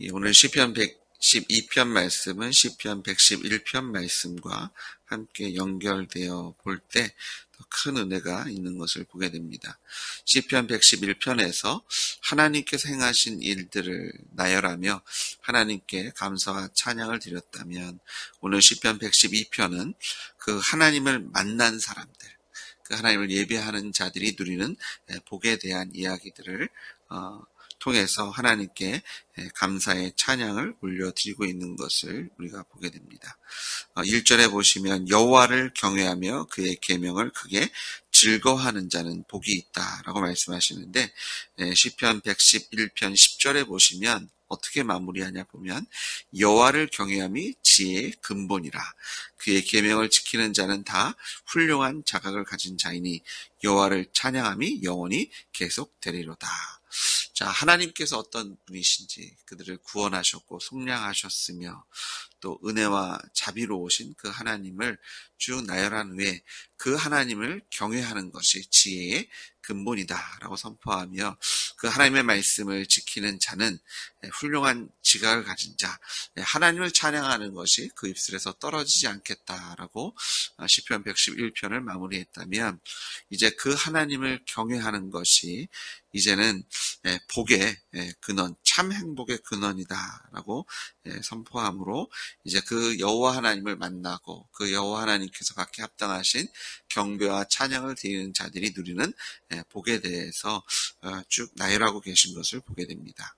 오늘 시편 112편 말씀은 시편 111편 말씀과 함께 연결되어 볼 때 더 큰 은혜가 있는 것을 보게 됩니다. 시편 111편에서 하나님께서 행하신 일들을 나열하며 하나님께 감사와 찬양을 드렸다면, 오늘 시편 112편은 그 하나님을 만난 사람들, 그 하나님을 예배하는 자들이 누리는 복에 대한 이야기들을 통해서 하나님께 감사의 찬양을 올려드리고 있는 것을 우리가 보게 됩니다. 1절에 보시면 여호와를 경외하며 그의 계명을 크게 즐거워하는 자는 복이 있다라고 말씀하시는데, 시편 111편 10절에 보시면 어떻게 마무리하냐 보면 여호와를 경외함이 지혜의 근본이라, 그의 계명을 지키는 자는 다 훌륭한 자각을 가진 자이니 여호와를 찬양함이 영원히 계속되리로다. 자, 하나님께서 어떤 분이신지, 그들을 구원하셨고 속량하셨으며 또 은혜와 자비로우신 그 하나님을 쭉 나열한 후에 그 하나님을 경외하는 것이 지혜의 근본이다라고 선포하며, 그 하나님의 말씀을 지키는 자는 훌륭한 지각을 가진 자, 하나님을 찬양하는 것이 그 입술에서 떨어지지 않겠다라고 시편 111편을 마무리했다면, 이제 그 하나님을 경외하는 것이 이제는 복의 근원, 참 행복의 근원이다라고 선포함으로, 이제 그 여호와 하나님을 만나고 그 여호와 하나님께서 갖게 합당하신 경배와 찬양을 드리는 자들이 누리는 복에 대해서 쭉 나열하고 계신 것을 보게 됩니다.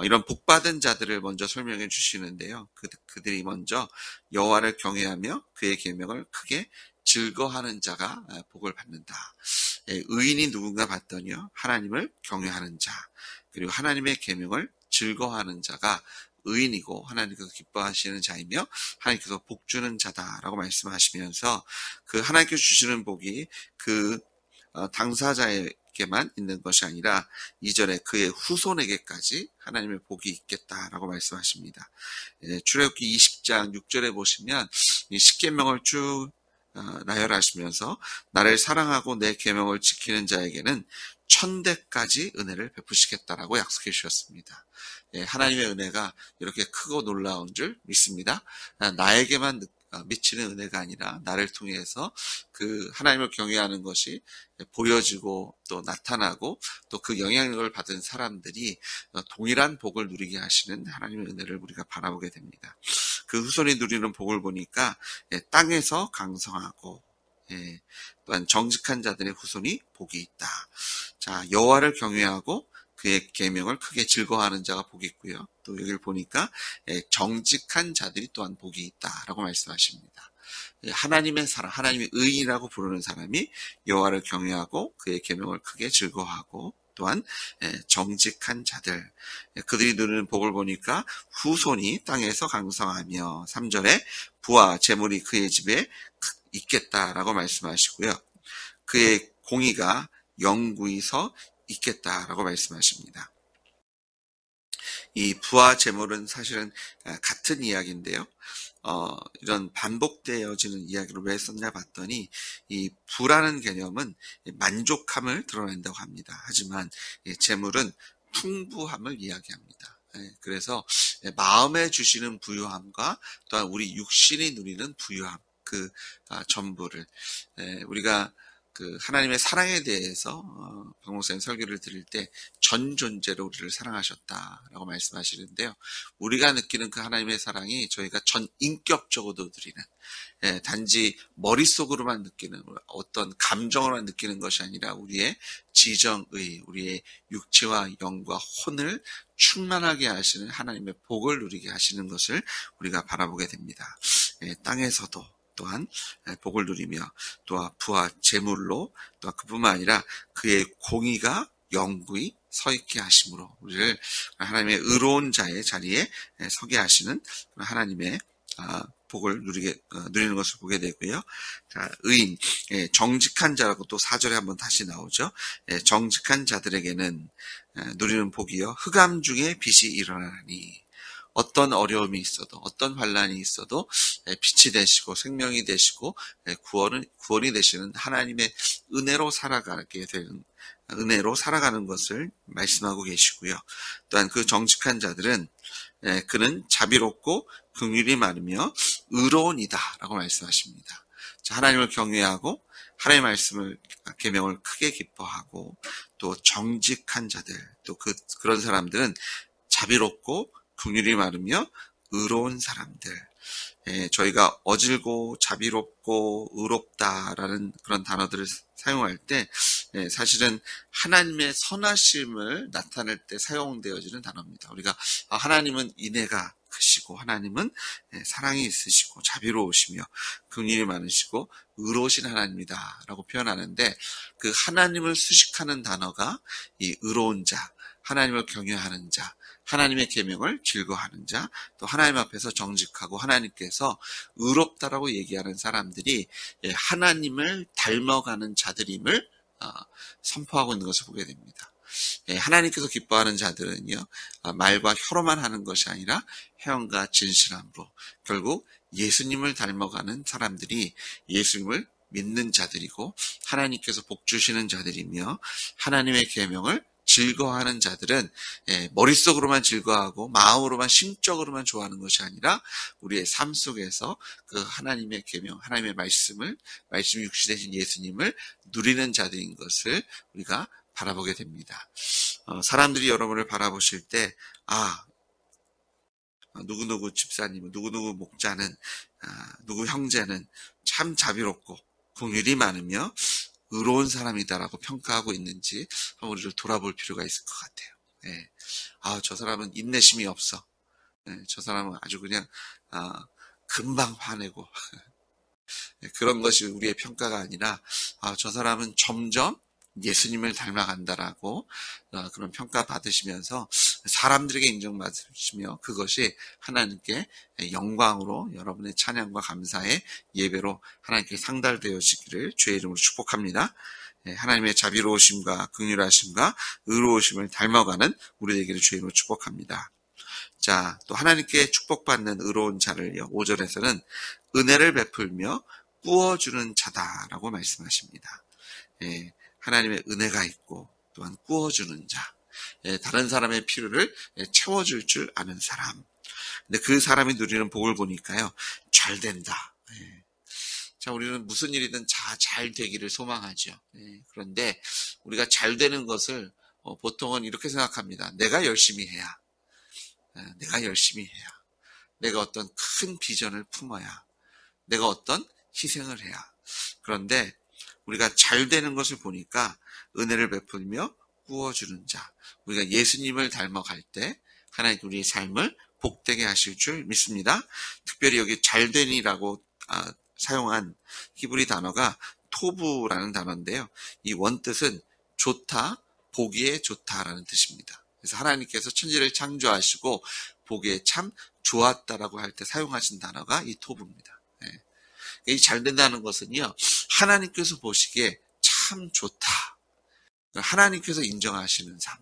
이런 복받은 자들을 먼저 설명해 주시는데요. 그들이 먼저 여호와를 경외하며 그의 계명을 크게 즐거워하는 자가 복을 받는다. 의인이 누군가 봤더니요, 하나님을 경외하는 자, 그리고 하나님의 계명을 즐거워하는 자가 의인이고 하나님께서 기뻐하시는 자이며 하나님께서 복 주는 자다라고 말씀하시면서, 그 하나님께서 주시는 복이 그 당사자에게만 있는 것이 아니라 2절에 그의 후손에게까지 하나님의 복이 있겠다라고 말씀하십니다. 출애굽기 20장 6절에 보시면 이 십계명을 쭉 나열하시면서 나를 사랑하고 내 계명을 지키는 자에게는 1000대까지 은혜를 베푸시겠다라고 약속해 주셨습니다. 하나님의 은혜가 이렇게 크고 놀라운 줄 믿습니다. 나에게만 미치는 은혜가 아니라 나를 통해서 그 하나님을 경외하는 것이 보여지고 또 나타나고 또 그 영향력을 받은 사람들이 동일한 복을 누리게 하시는 하나님의 은혜를 우리가 바라보게 됩니다. 그 후손이 누리는 복을 보니까 땅에서 강성하고 또한 정직한 자들의 후손이 복이 있다. 자, 여호와를 경외하고 그의 계명을 크게 즐거워하는 자가 복이 있고요. 또 여기를 보니까 정직한 자들이 또한 복이 있다라고 말씀하십니다. 하나님의 사람, 하나님의 의인이라고 부르는 사람이 여호와를 경외하고 그의 계명을 크게 즐거워하고, 또한 정직한 자들, 그들이 누리는 복을 보니까 후손이 땅에서 강성하며, 3절에 부와 재물이 그의 집에 있겠다라고 말씀하시고요. 그의 공의가 영구히 서 있겠다라고 말씀하십니다. 이 부와 재물은 사실은 같은 이야기인데요. 이런 반복되어지는 이야기를 왜 썼냐 봤더니, 이 부라는 개념은 만족함을 드러낸다고 합니다. 하지만 재물은 풍부함을 이야기합니다. 그래서 마음에 주시는 부유함과 또한 우리 육신이 누리는 부유함, 그 전부를 우리가 그 하나님의 사랑에 대해서 박 목사님 설교를 드릴 때 전 존재로 우리를 사랑하셨다라고 말씀하시는데요. 우리가 느끼는 그 하나님의 사랑이 저희가 전 인격적으로도 드리는, 단지 머릿속으로만 느끼는 어떤 감정으로만 느끼는 것이 아니라 우리의 지정의, 우리의 육체와 영과 혼을 충만하게 하시는 하나님의 복을 누리게 하시는 것을 우리가 바라보게 됩니다. 땅에서도 또한 복을 누리며, 또한 부와 재물로, 또한 그뿐만 아니라 그의 공의가 영구히 서 있게 하심으로 우리를 하나님의 의로운 자의 자리에 서게 하시는 하나님의 복을 누리는 것을 보게 되고요. 자, 의인, 정직한 자라고 또 4절에 한번 다시 나오죠. 정직한 자들에게는 누리는 복이요, 흑암 중에 빛이 일어나니, 어떤 어려움이 있어도, 어떤 환난이 있어도 빛이 되시고 생명이 되시고 구원이 되시는 하나님의 은혜로 살아가게 되는 은혜로 살아가는 것을 말씀하고 계시고요. 또한 그 정직한 자들은 그는 자비롭고 긍휼이 많으며 의로운이다 라고 말씀하십니다. 자, 하나님을 경외하고 하나님의 말씀을 계명을 크게 기뻐하고 또 정직한 자들 또 그런 사람들은 자비롭고 긍휼이 많으며 의로운 사람들. 저희가 어질고 자비롭고 의롭다라는 그런 단어들을 사용할 때 사실은 하나님의 선하심을 나타낼 때 사용되어지는 단어입니다. 우리가 하나님은 인애가 크시고 하나님은 사랑이 있으시고 자비로우시며 긍휼이 많으시고 의로우신 하나님이다 라고 표현하는데 그 하나님을 수식하는 단어가 이 의로운 자, 하나님을 경외하는 자, 하나님의 계명을 즐거워하는 자, 또 하나님 앞에서 정직하고 하나님께서 의롭다라고 얘기하는 사람들이 하나님을 닮아가는 자들임을 선포하고 있는 것을 보게 됩니다. 하나님께서 기뻐하는 자들은요, 말과 혀로만 하는 것이 아니라 행함과 진실함으로 결국 예수님을 닮아가는 사람들이 예수님을 믿는 자들이고 하나님께서 복 주시는 자들이며 하나님의 계명을 즐거워하는 자들은 머릿속으로만 즐거워하고 마음으로만 심적으로만 좋아하는 것이 아니라 우리의 삶 속에서 그 하나님의 계명, 하나님의 말씀이 육신되신 예수님을 누리는 자들인 것을 우리가 바라보게 됩니다. 사람들이 여러분을 바라보실 때 누구누구 집사님, 누구누구 목자는 누구 형제는 참 자비롭고 긍휼이 많으며 의로운 사람이다라고 평가하고 있는지 한번 우리를 돌아볼 필요가 있을 것 같아요. 저 사람은 인내심이 없어. 저 사람은 아주 그냥 금방 화내고 그런 것이 우리의 평가가 아니라 저 사람은 점점 예수님을 닮아간다라고 그런 평가 받으시면서 사람들에게 인정받으시며 그것이 하나님께 영광으로 여러분의 찬양과 감사의 예배로 하나님께 상달되어지기를 주의 이름으로 축복합니다. 하나님의 자비로우심과 긍휼하심과 의로우심을 닮아가는 우리 되기를 주의 이름으로 축복합니다. 자, 또 하나님께 축복받는 의로운 자를요, 5절에서는 은혜를 베풀며 꾸어주는 자다라고 말씀하십니다. 하나님의 은혜가 있고 또한 꾸어주는 자, 다른 사람의 필요를 채워줄 줄 아는 사람. 근데 그 사람이 누리는 복을 보니까요, 잘 된다. 자, 우리는 무슨 일이든 잘 되기를 소망하죠. 그런데 우리가 잘 되는 것을 보통은 이렇게 생각합니다. 내가 열심히 해야. 내가 어떤 큰 비전을 품어야. 내가 어떤 희생을 해야. 그런데 우리가 잘 되는 것을 보니까 은혜를 베풀며 꾸어주는 자. 우리가 예수님을 닮아갈 때 하나님 우리의 삶을 복되게 하실 줄 믿습니다. 특별히 여기 잘되니라고 사용한 히브리 단어가 토부라는 단어인데요. 이 원뜻은 좋다, 보기에 좋다라는 뜻입니다. 그래서 하나님께서 천지를 창조하시고 보기에 참 좋았다라고 할 때 사용하신 단어가 이 토부입니다. 이 잘 된다는 것은요, 하나님께서 보시기에 참 좋다. 하나님께서 인정하시는 삶,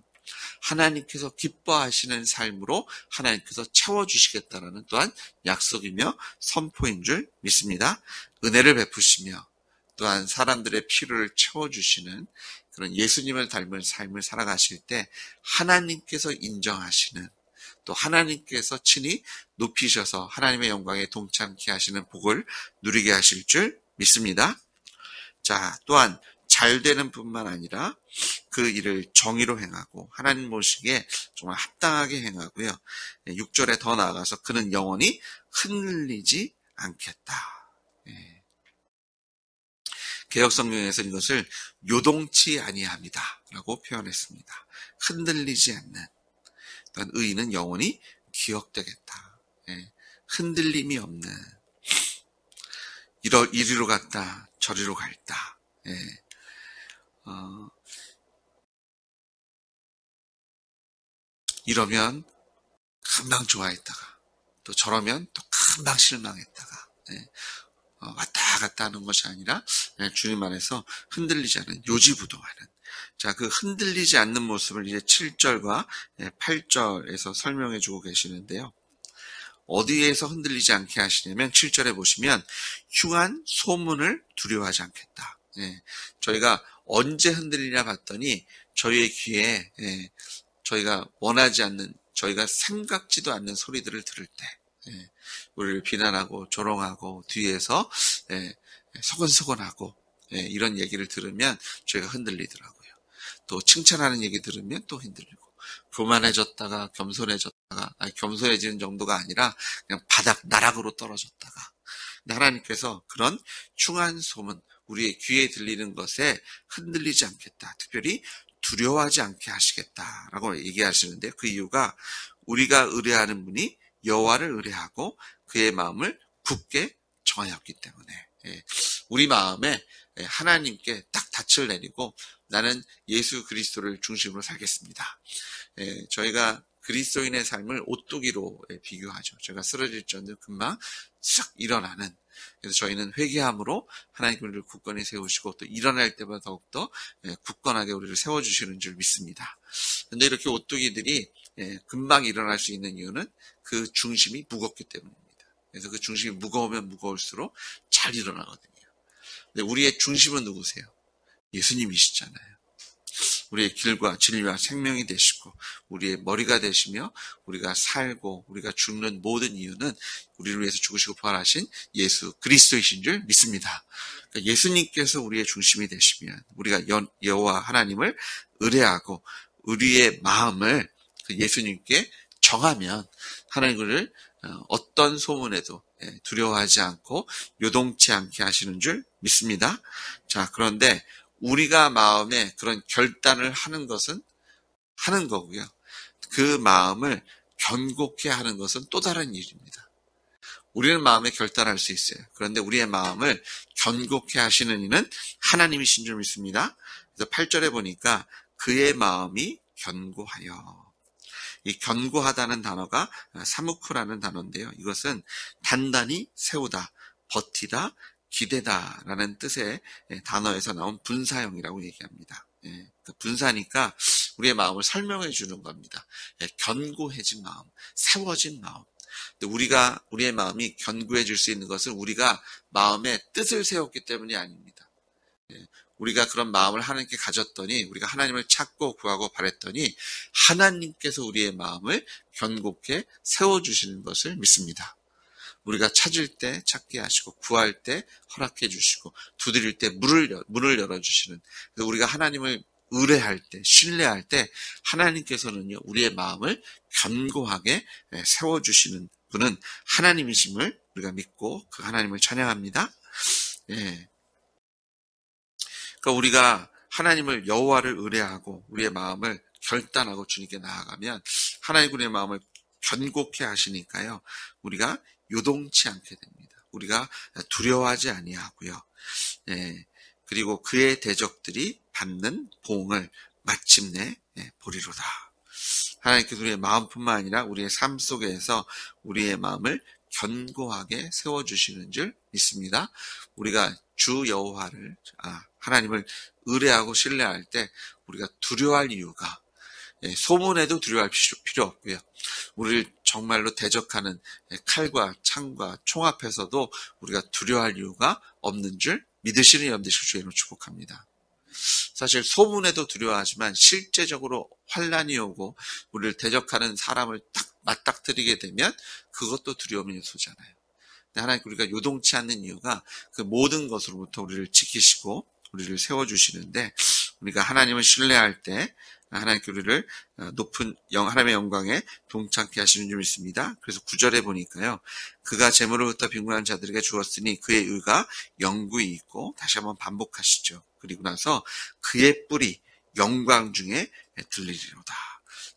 하나님께서 기뻐하시는 삶으로 하나님께서 채워주시겠다라는 또한 약속이며 선포인 줄 믿습니다. 은혜를 베푸시며 또한 사람들의 필요를 채워주시는 그런 예수님을 닮은 삶을 살아가실 때 하나님께서 인정하시는 또 하나님께서 친히 높이셔서 하나님의 영광에 동참케 하시는 복을 누리게 하실 줄 믿습니다. 자, 또한 잘 되는 뿐만 아니라 그 일을 정의로 행하고 하나님 보시기에 정말 합당하게 행하고요. 6절에 더 나아가서 그는 영원히 흔들리지 않겠다. 개역성경에서 이것을 요동치 아니함이다 라고 표현했습니다. 흔들리지 않는, 또한 의인은 영원히 기억되겠다. 흔들림이 없는, 이리로 갔다 저리로 갈다. 이러면 금방 좋아했다가 또 저러면 또 금방 실망했다가 왔다 갔다 하는 것이 아니라 주님 안에서 흔들리지 않은 요지부동하는, 자, 그 흔들리지 않는 모습을 이제 7절과 8절에서 설명해 주고 계시는데요. 어디에서 흔들리지 않게 하시냐면 7절에 보시면 흉한 소문을 두려워하지 않겠다. 저희가 언제 흔들리냐 봤더니 저희의 귀에 저희가 원하지 않는, 저희가 생각지도 않는 소리들을 들을 때, 우리를 비난하고 조롱하고 뒤에서 소곤소곤하고 이런 얘기를 들으면 저희가 흔들리더라고요. 또 칭찬하는 얘기 들으면 또 흔들리고, 교만해졌다가 겸손해졌다가, 겸손해지는 정도가 아니라 그냥 바닥 나락으로 떨어졌다가, 하나님께서 그런 흉한 소문, 우리의 귀에 들리는 것에 흔들리지 않겠다, 특별히 두려워하지 않게 하시겠다라고 얘기하시는데, 그 이유가 우리가 의뢰하는 분이 여호와를 의뢰하고 그의 마음을 굳게 정하였기 때문에, 우리 마음에 하나님께 딱 닻을 내리고 나는 예수 그리스도를 중심으로 살겠습니다. 저희가 그리스도인의 삶을 오뚜기로 비교하죠. 제가 쓰러질 전에 금방 싹 일어나는. 그래서 저희는 회개함으로 하나님 우리를 굳건히 세우시고 또 일어날 때마다 더욱더 굳건하게 우리를 세워주시는 줄 믿습니다. 그런데 이렇게 오뚜기들이 금방 일어날 수 있는 이유는 그 중심이 무겁기 때문입니다. 그래서 그 중심이 무거우면 무거울수록 잘 일어나거든요. 근데 우리의 중심은 누구세요? 예수님이시잖아요. 우리의 길과 진리와 생명이 되시고 우리의 머리가 되시며 우리가 살고 우리가 죽는 모든 이유는 우리를 위해서 죽으시고 부활하신 예수 그리스도이신 줄 믿습니다. 그러니까 예수님께서 우리의 중심이 되시면 우리가 여호와 하나님을 의뢰하고 우리의 마음을 그 예수님께 정하면 하나님을 어떤 소문에도 두려워하지 않고 요동치 않게 하시는 줄 믿습니다. 자, 그런데 우리가 마음에 그런 결단을 하는 것은 하는 거고요. 그 마음을 견고케 하는 것은 또 다른 일입니다. 우리는 마음에 결단할 수 있어요. 그런데 우리의 마음을 견고케 하시는 이는 하나님이신 줄 믿습니다. 그래서 8절에 보니까 그의 마음이 견고하여. 이 견고하다는 단어가 사무크라는 단어인데요. 이것은 단단히 세우다, 버티다, 기대다라는 뜻의 단어에서 나온 분사형이라고 얘기합니다. 분사니까 우리의 마음을 설명해 주는 겁니다. 견고해진 마음, 세워진 마음. 우리의 마음이 견고해질 수 있는 것은 우리가 마음에 뜻을 세웠기 때문이 아닙니다. 우리가 그런 마음을 하나님께 가졌더니 우리가 하나님을 찾고 구하고 바랬더니 하나님께서 우리의 마음을 견고케 세워주시는 것을 믿습니다. 우리가 찾을 때 찾게 하시고 구할 때 허락해 주시고 두드릴 때 문을 열어주시는, 우리가 하나님을 의뢰할 때 신뢰할 때 하나님께서는요 우리의 마음을 견고하게 세워주시는 분은 하나님이심을 우리가 믿고 그 하나님을 찬양합니다. 그러니까 우리가 하나님을 여호와를 의뢰하고 우리의 마음을 결단하고 주님께 나아가면 하나님 우리의 마음을 견고케 하시니까요 우리가 요동치 않게 됩니다. 우리가 두려워하지 아니하고요. 그리고 그의 대적들이 받는 보응을 마침내 보리로다. 하나님께서 우리의 마음뿐만 아니라 우리의 삶 속에서 우리의 마음을 견고하게 세워주시는 줄 믿습니다. 우리가 주 여호와를 하나님을 의뢰하고 신뢰할 때 우리가 두려워할 이유가, 소문에도 두려워할 필요 없고요. 우리를 정말로 대적하는 칼과 창과 총 앞에서도 우리가 두려워할 이유가 없는 줄 믿으시는 여러분 되시길 주의 이름으로 축복합니다. 사실 소문에도 두려워하지만 실제적으로 환난이 오고 우리를 대적하는 사람을 딱 맞닥뜨리게 되면 그것도 두려움의 요소잖아요. 근데 하나님 우리가 요동치 않는 이유가 그 모든 것으로부터 우리를 지키시고 우리를 세워주시는데, 우리가 하나님을 신뢰할 때 하나님께 우리를 높은 하나님의 영광에 동참케 하시는 줄 믿습니다. 그래서 9절에 보니까요. 그가 재물을 흩어 빈곤한 자들에게 주었으니 그의 의가 영구히 있고, 다시 한번 반복하시죠. 그리고 나서 그의 뿔이 영광 중에 들리리로다.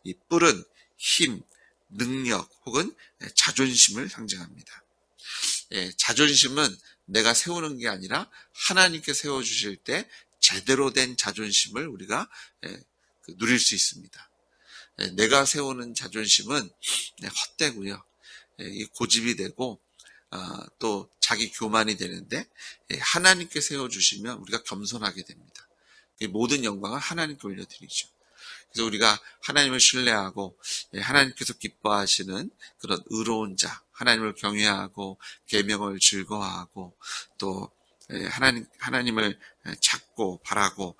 이 뿔은 힘, 능력 혹은 자존심을 상징합니다. 자존심은 내가 세우는 게 아니라 하나님께 세워주실 때 제대로 된 자존심을 우리가 누릴 수 있습니다. 내가 세우는 자존심은 헛되고요. 고집이 되고 또 자기 교만이 되는데, 하나님께 세워주시면 우리가 겸손하게 됩니다. 모든 영광을 하나님께 올려드리죠. 그래서 우리가 하나님을 신뢰하고 하나님께서 기뻐하시는 그런 의로운 자, 하나님을 경외하고 계명을 즐거워하고 또 하나님을 찾고 바라고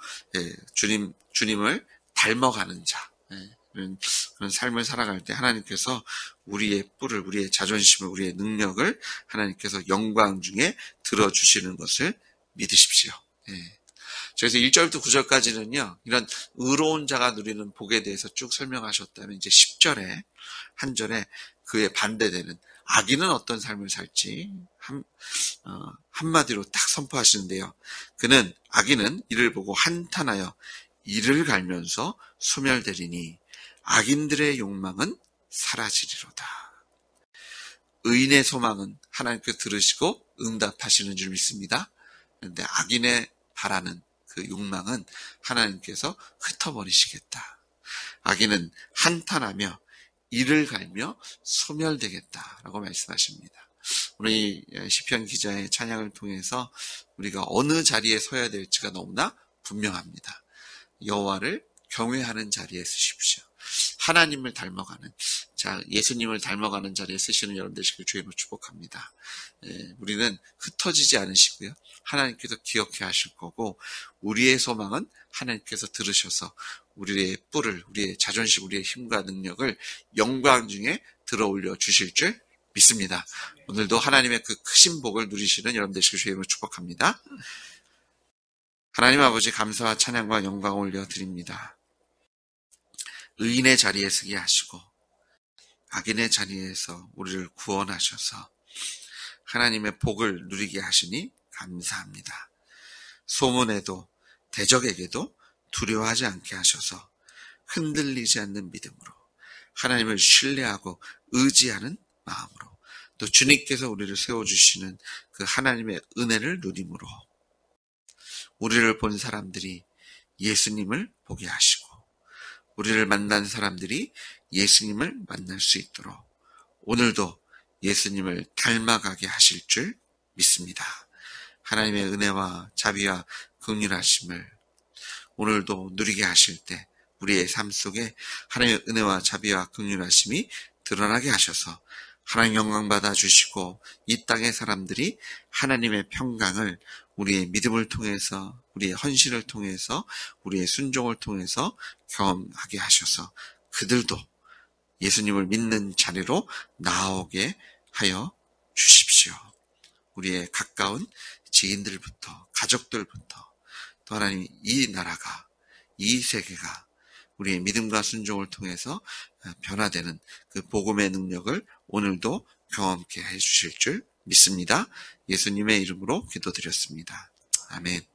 주님을 닮아가는 자, 그런 삶을 살아갈 때 하나님께서 우리의 뿔을, 우리의 자존심을, 우리의 능력을 하나님께서 영광 중에 들어주시는 것을 믿으십시오. 그래서 1절부터 9절까지는요, 이런 의로운 자가 누리는 복에 대해서 쭉 설명하셨다면, 이제 10절에, 한 절에 그에 반대되는 악인은 어떤 삶을 살지, 한마디로 딱 선포하시는데요. 악인은 이를 보고 한탄하여 이를 갈면서 소멸되리니, 악인들의 욕망은 사라지리로다. 의인의 소망은 하나님께서 들으시고 응답하시는 줄 믿습니다. 그런데 악인의 바라는 그 욕망은 하나님께서 흩어버리시겠다. 악인은 한탄하며 이를 갈며 소멸되겠다라고 말씀하십니다. 우리 시편 기자의 찬양을 통해서 우리가 어느 자리에 서야 될지가 너무나 분명합니다. 여호와를 경외하는 자리에 서십시오. 하나님을 닮아가는, 예수님을 닮아가는 자리에 쓰시는 여러분 되시길 주님으로 축복합니다. 우리는 흩어지지 않으시고요. 하나님께서 기억해 하실 거고, 우리의 소망은 하나님께서 들으셔서 우리의 뿔을, 우리의 자존심, 우리의 힘과 능력을 영광 중에 들어올려 주실 줄 믿습니다. 오늘도 하나님의 그 크신 복을 누리시는 여러분 되시길 주님으로 축복합니다. 하나님 아버지, 감사와 찬양과 영광을 올려드립니다. 의인의 자리에 서게 하시고 악인의 자리에서 우리를 구원하셔서 하나님의 복을 누리게 하시니 감사합니다. 소문에도 대적에게도 두려워하지 않게 하셔서 흔들리지 않는 믿음으로, 하나님을 신뢰하고 의지하는 마음으로, 또 주님께서 우리를 세워주시는 그 하나님의 은혜를 누림으로 우리를 본 사람들이 예수님을 보게 하시고, 우리를 만난 사람들이 예수님을 만날 수 있도록 오늘도 예수님을 닮아가게 하실 줄 믿습니다. 하나님의 은혜와 자비와 긍휼하심을 오늘도 누리게 하실 때 우리의 삶 속에 하나님의 은혜와 자비와 긍휼하심이 드러나게 하셔서 하나님 영광 받아 주시고, 이 땅의 사람들이 하나님의 평강을 우리의 믿음을 통해서, 우리의 헌신을 통해서, 우리의 순종을 통해서 경험하게 하셔서 그들도 예수님을 믿는 자리로 나오게 하여 주십시오. 우리의 가까운 지인들부터, 가족들부터, 또 하나님, 이 나라가, 이 세계가 우리의 믿음과 순종을 통해서 변화되는 그 복음의 능력을 오늘도 경험케 해 주실 줄 믿습니다. 예수님의 이름으로 기도드렸습니다. 아멘.